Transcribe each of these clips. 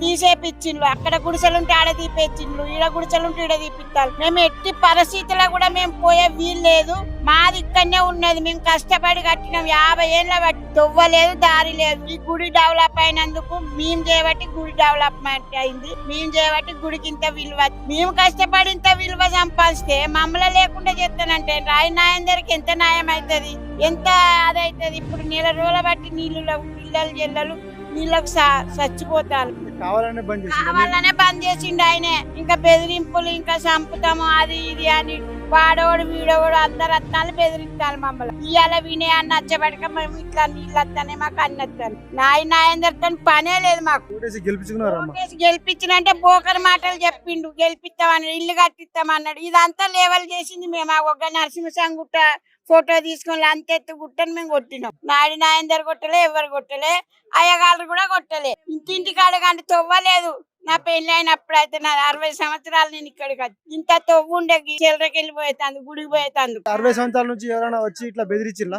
తీసేపిచ్చిండ్రు. అక్కడ గుడిసెలుంటే ఆడ తీపిచ్చిండ్రు, ఈడ గుడిసెలుంటే ఈడ తీపిస్తారు. మేము ఎట్టి పరిస్థితుల్లో కూడా మేము పోయే వీలు లేదు. మాది ఇక్కడనే ఉన్నది. మేము కష్టపడి కట్టినాం 50 ఏళ్ళ బట్టి. తొవ్వలేదు, దారి లేదు. ఈ గుడి డెవలప్ అయినందుకు మేము చేయబట్టి గుడి డెవలప్మెంట్ అయింది. మేము చేయబట్టి గుడికి ఇంత విలువ. మేము కష్టపడి ఇంత విలువ సంపాదిస్తే మమ్మల్ని లేకుండా చేస్తానంటే రాయి నాయందరికి ఎంత న్యాయం అవుతుంది, ఎంత అదైతుంది. ఇప్పుడు నెల రోజుల బట్టి నీళ్ళు పిల్లలు జల్లలు నీళ్ళకు చచ్చిపోతారు. కావాలనే బంద్ చేసిండు ఆయనే. ఇంకా బెదిరింపులు, ఇంకా చంపుతాము అది ఇది అని వాడోడు వీడోడు అందరు అత్తాలు బెదిరిస్తారు మమ్మల్ని. ఇవాళ వినే అన్న నచ్చబడక మేము ఇట్లా నీళ్ళు వస్తానే మాకు అన్ని వస్తాను. నాయందరితో పనే లేదు మాకు. గెలిపించినంటే బోకర్ మాటలు చెప్పిండు. గెలిపిస్తామని ఇల్లు కట్టిస్తామన్నాడు. ఇదంతా లేవల్ చేసింది మేము. ఒక నరసింహస్వామి గుట్ట ఫోటో తీసుకొని అంతెత్తు గుట్టని మేము కొట్టినాం. నాయందరు కొట్టలే, ఎవరు కొట్టలే, అయ్యగాళ్ళు కూడా కొట్టలే. ఇంటింటికి అడగండి తొవ్వలేదు. నా పెళ్లి అయినప్పుడు అయితే నా 60 సంవత్సరాలు నేను ఇక్కడికి ఇంత తొవ్వు ఉండే చిల్లరకి వెళ్ళిపోయేది గుడికి పోయేది. 60 సంవత్సరాల నుంచి ఎవరైనా వచ్చి ఇట్లా బెదిరించిల్లా?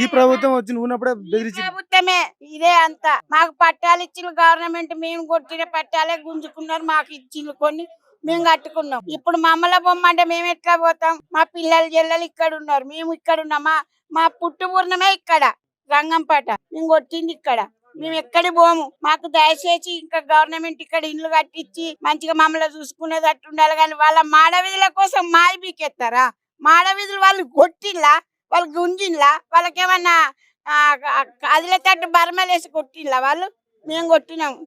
ఈ ప్రభుత్వం వచ్చి ఉన్నప్పుడే బెదిరించి ప్రభుత్వమే ఇదే అంతా. మాకు పట్టాలు ఇచ్చిన గవర్నమెంట్, మేము కొట్టిన పట్టాలే గుంజుకున్నారు. మాకు ఇచ్చిండ్రు కొన్ని, మేము కట్టుకున్నాం. ఇప్పుడు మమ్మల్ని బొమ్మంటే మేము ఎట్లా పోతాం? మా పిల్లలు జల్లలు ఇక్కడ ఉన్నారు, మేము ఇక్కడ ఉన్నాం. మా పుట్టు పూర్ణమే ఇక్కడ రంగంపేట. మేము కొట్టింది ఇక్కడ. మేము ఎక్కడి పోము. మాకు దయచేసి ఇంకా గవర్నమెంట్ ఇక్కడ ఇండ్లు కట్టించి మంచిగా మమ్మల్ని చూసుకునేటట్టు ఉండాలి. కానీ వాళ్ళ మాడవీధుల కోసం మాయ బీకెత్తారా? మాడవీధులు వాళ్ళు కొట్టిల్లా, వాళ్ళు గుంజిన్లా, వాళ్ళకేమన్నా అదిలే తట్టు బర్మలేసి కొట్టిల్లా వాళ్ళు? మేము కొట్టినాం.